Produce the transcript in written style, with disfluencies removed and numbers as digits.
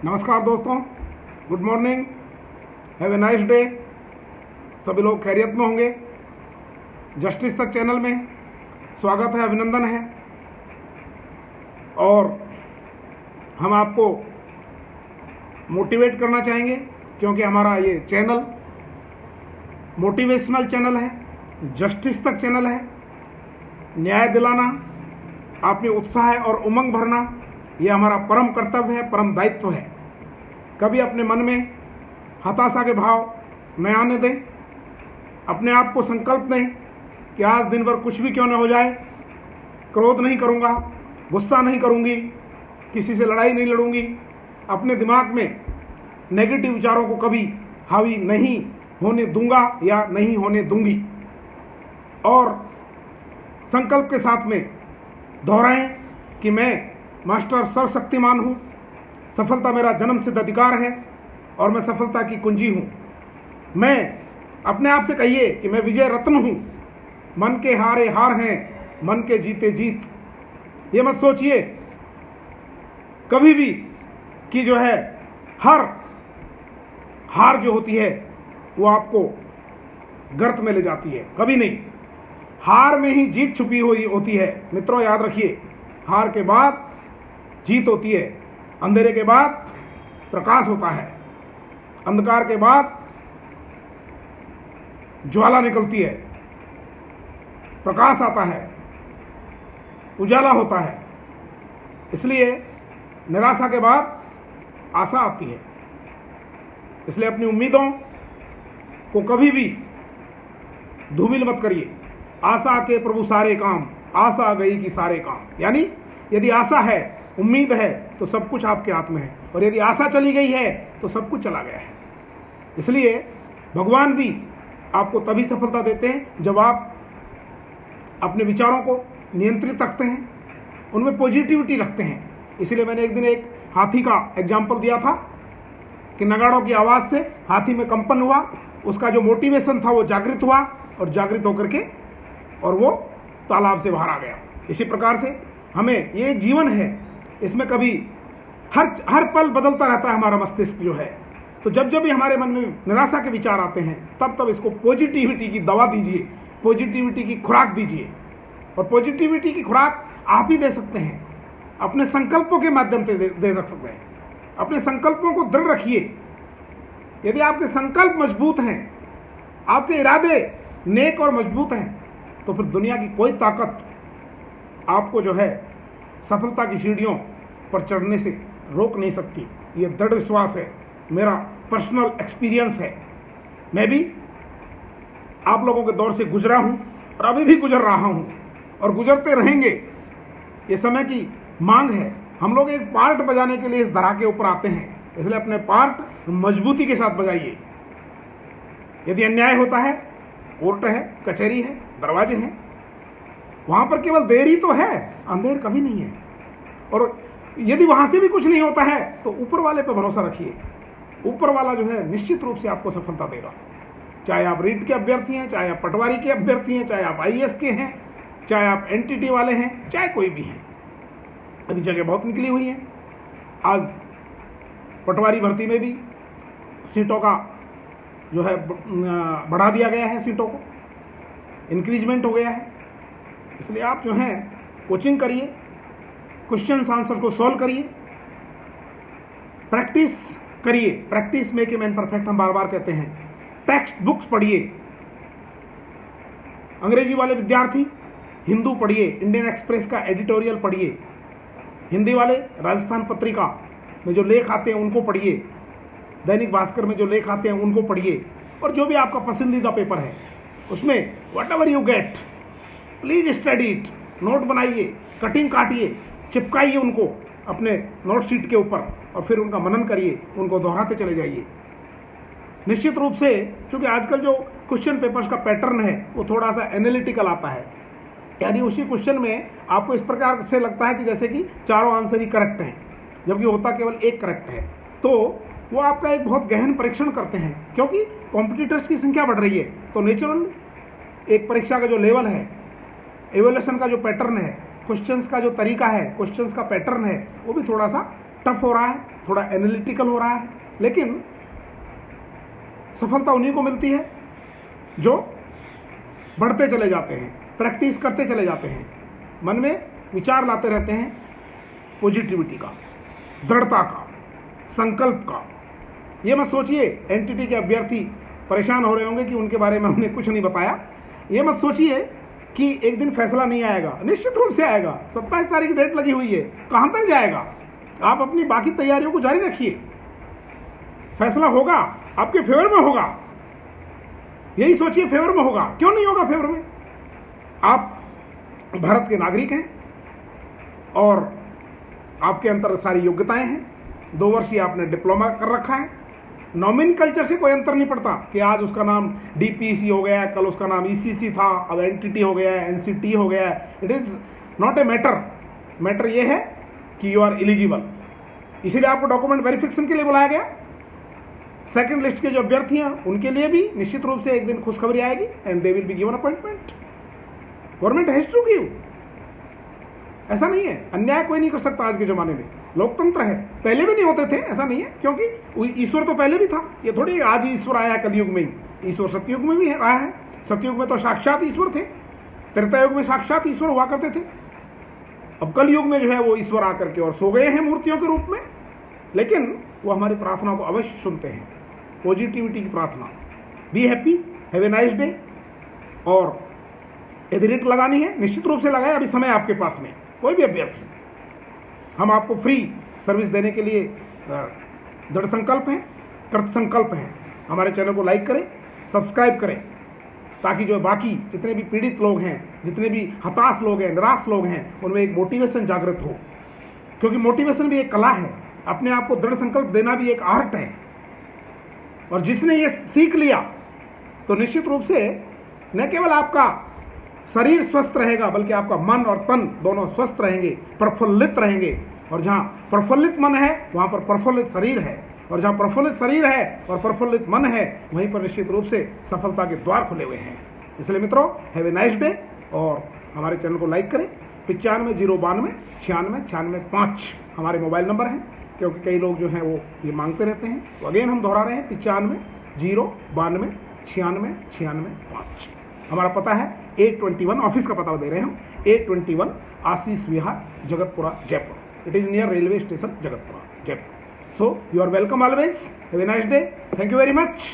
नमस्कार दोस्तों, good morning, have a nice day. सभी लोग खैरियत में होंगे। जस्टिस तक चैनल में स्वागत है, अभिनंदन है। और हम आपको मोटिवेट करना चाहेंगे क्योंकि हमारा ये चैनल मोटिवेशनल चैनल है, जस्टिस तक चैनल है। न्याय दिलाना, आप में उत्साह और उमंग भरना, ये हमारा परम कर्तव्य है, परम दायित्व है। कभी अपने मन में हताशा के भाव न आने दें। अपने आप को संकल्प दें कि आज दिन भर कुछ भी क्यों न हो जाए, क्रोध नहीं करूँगा, गुस्सा नहीं करूँगी, किसी से लड़ाई नहीं लड़ूंगी। अपने दिमाग में नेगेटिव विचारों को कभी हावी नहीं होने दूंगा या नहीं होने दूंगी। और संकल्प के साथ में दोहराएं कि मैं मास्टर सर्वशक्तिमान हूँ, सफलता मेरा जन्म सिद्ध अधिकार है और मैं सफलता की कुंजी हूँ। मैं अपने आप से कहिए कि मैं विजय रत्न हूँ। मन के हारे हार हैं, मन के जीते जीत। ये मत सोचिए कभी भी कि जो है हर हार जो होती है वो आपको गर्त में ले जाती है, कभी नहीं। हार में ही जीत छुपी हुई होती है। मित्रों, याद रखिए, हार के बाद जीत होती है, अंधेरे के बाद प्रकाश होता है, अंधकार के बाद ज्वाला निकलती है, प्रकाश आता है, उजाला होता है। इसलिए निराशा के बाद आशा आती है। इसलिए अपनी उम्मीदों को कभी भी धूमिल मत करिए। आशा के प्रभु सारे काम, आशा गई कि सारे काम। यानी यदि आशा है, उम्मीद है, तो सब कुछ आपके हाथ में है, और यदि आशा चली गई है तो सब कुछ चला गया है। इसलिए भगवान भी आपको तभी सफलता देते हैं जब आप अपने विचारों को नियंत्रित रखते हैं, उनमें पॉजिटिविटी रखते हैं। इसलिए मैंने एक दिन एक हाथी का एग्जाम्पल दिया था कि नगाड़ों की आवाज़ से हाथी में कंपन हुआ, उसका जो मोटिवेशन था वो जागृत हुआ, और जागृत होकर के और वो तालाब से बाहर आ गया। इसी प्रकार से हमें ये जीवन है, इसमें कभी हर पल बदलता रहता है हमारा मस्तिष्क जो है। तो जब जब भी हमारे मन में निराशा के विचार आते हैं, तब तब इसको पॉजिटिविटी की दवा दीजिए, पॉजिटिविटी की खुराक दीजिए। और पॉजिटिविटी की खुराक आप ही दे सकते हैं, अपने संकल्पों के माध्यम से दे सकते हैं। अपने संकल्पों को दृढ़ रखिए। यदि आपके संकल्प मजबूत हैं, आपके इरादे नेक और मजबूत हैं, तो फिर दुनिया की कोई ताकत आपको जो है सफलता की सीढ़ियों पर चढ़ने से रोक नहीं सकती। ये दृढ़ विश्वास है, मेरा पर्सनल एक्सपीरियंस है। मैं भी आप लोगों के दौर से गुजरा हूँ और अभी भी गुजर रहा हूँ और गुजरते रहेंगे। ये समय की मांग है। हम लोग एक पार्ट बजाने के लिए इस धरा के ऊपर आते हैं, इसलिए अपने पार्ट मजबूती के साथ बजाइए। यदि अन्याय होता है, कोर्ट है, कचहरी है, दरवाजे हैं, वहाँ पर केवल देरी तो है, अंधेर कभी नहीं है। और यदि वहाँ से भी कुछ नहीं होता है तो ऊपर वाले पर भरोसा रखिए। ऊपर वाला जो है निश्चित रूप से आपको सफलता देगा। चाहे आप रीट के अभ्यर्थी हैं, चाहे आप पटवारी के अभ्यर्थी हैं, चाहे आप IAS के हैं, चाहे आप NTT वाले हैं, चाहे कोई भी हैं। अभी जगह बहुत निकली हुई है। आज पटवारी भर्ती में भी सीटों का जो है बढ़ा दिया गया है, सीटों को इंक्रीजमेंट हो गया है। इसलिए आप जो हैं कोचिंग करिए, क्वेश्चन आंसर को सॉल्व करिए, प्रैक्टिस करिए। Practice make a man perfect हम बार बार कहते हैं। टेक्स्ट बुक्स पढ़िए। अंग्रेजी वाले विद्यार्थी हिंदू पढ़िए, इंडियन एक्सप्रेस का एडिटोरियल पढ़िए। हिंदी वाले राजस्थान पत्रिका में जो लेख आते हैं उनको पढ़िए, दैनिक भास्कर में जो लेख आते हैं उनको पढ़िए। और जो भी आपका पसंदीदा पेपर है उसमें what ever you get, please study it. Note बनाइए, कटिंग काटिए, चिपकाइए उनको अपने नोट शीट के ऊपर, और फिर उनका मनन करिए, उनको दोहराते चले जाइए। निश्चित रूप से क्योंकि आजकल जो क्वेश्चन पेपर्स का पैटर्न है वो थोड़ा सा एनालिटिकल आता है, यानी उसी क्वेश्चन में आपको इस प्रकार से लगता है कि जैसे कि चारों आंसर ही करेक्ट हैं, जबकि होता केवल एक करेक्ट है। तो वो आपका एक बहुत गहन परीक्षण करते हैं, क्योंकि कॉम्पिटिटर्स की संख्या बढ़ रही है। तो नेचुरल एक परीक्षा का जो लेवल है, एवोल्यूशन का जो पैटर्न है, क्वेश्चंस का जो तरीका है, क्वेश्चंस का पैटर्न है, वो भी थोड़ा सा टफ हो रहा है, थोड़ा एनालिटिकल हो रहा है, लेकिन सफलता उन्हीं को मिलती है जो बढ़ते चले जाते हैं, प्रैक्टिस करते चले जाते हैं, मन में विचार लाते रहते हैं पॉजिटिविटी का, दृढ़ता का, संकल्प का। ये मत सोचिए एनटीटी के अभ्यर्थी परेशान हो रहे होंगे कि उनके बारे में हमने कुछ नहीं बताया। ये मत सोचिए कि एक दिन फैसला नहीं आएगा, निश्चित रूप से आएगा। 27 तारीख डेट लगी हुई है, कहाँ तक जाएगा? आप अपनी बाकी तैयारियों को जारी रखिए, फैसला होगा, आपके फेवर में होगा। यही सोचिए फेवर में होगा, क्यों नहीं होगा फेवर में? आप भारत के नागरिक हैं और आपके अंदर सारी योग्यताएं हैं। 2 वर्षीय आपने डिप्लोमा कर रखा है। नॉमेनकल्चर से कोई अंतर नहीं पड़ता कि आज उसका नाम डीपीसी हो गया है, कल उसका नाम ईसीसी था, अब एनटीटी हो गया है, एनसीटी हो गया है। It is not a matter ये है कि यू आर एलिजिबल। इसीलिए आपको डॉक्यूमेंट वेरिफिकेशन के लिए बुलाया गया। सेकंड लिस्ट के जो अभ्यर्थी हैं उनके लिए भी निश्चित रूप से एक दिन खुशखबरी आएगी and they will be given appointment. Government has to give. ऐसा नहीं है, अन्याय कोई नहीं कर सकता आज के ज़माने में, लोकतंत्र है। पहले भी नहीं होते थे, ऐसा नहीं है, क्योंकि ईश्वर तो पहले भी था। ये थोड़ी आज ही ईश्वर आया है कलयुग में ही, ईश्वर सतयुग में भी रहा है। सतयुग में तो साक्षात ईश्वर थे, त्रेतायुग में साक्षात ईश्वर हुआ करते थे। अब कलयुग में जो है वो ईश्वर आकर के और सो गए हैं मूर्तियों के रूप में, लेकिन वो हमारी प्रार्थना को अवश्य सुनते हैं। पॉजिटिविटी की प्रार्थना, be happy, have a nice day. और यदि रिट लगानी है निश्चित रूप से लगाए, अभी समय आपके पास में। कोई भी अभ्यर्थी, हम आपको फ्री सर्विस देने के लिए दृढ़ संकल्प हैं, कृत संकल्प हैं। हमारे चैनल को लाइक करें, सब्सक्राइब करें, ताकि जो बाकी जितने भी पीड़ित लोग हैं, जितने भी हताश लोग हैं, निराश लोग हैं, उनमें एक मोटिवेशन जागृत हो। क्योंकि मोटिवेशन भी एक कला है, अपने आप को दृढ़ संकल्प देना भी एक आर्ट है। और जिसने ये सीख लिया तो निश्चित रूप से न केवल आपका शरीर स्वस्थ रहेगा, बल्कि आपका मन और तन दोनों स्वस्थ रहेंगे, प्रफुल्लित रहेंगे। और जहाँ प्रफुल्लित मन है वहाँ पर प्रफुल्लित शरीर है, और जहाँ प्रफुल्लित शरीर है और प्रफुल्लित मन है वहीं पर निश्चित रूप से सफलता के द्वार खुले हुए हैं। इसलिए मित्रों, हैव ए नाइस डे। और हमारे चैनल को लाइक करें। 95 092 96 96 5 हमारे मोबाइल नंबर हैं, क्योंकि कई लोग जो हैं वो ये मांगते रहते हैं। तो अगेन हम दोहरा रहे हैं, 95 092 96 96 5। हमारा पता है 821, ऑफिस का पता दे रहे हैं, 821 Ashish Vihar, Jagatpura, Jaipur. It is near railway station, Jagatpura, Jaipur. So you are welcome always. Have a nice day. Thank you very much.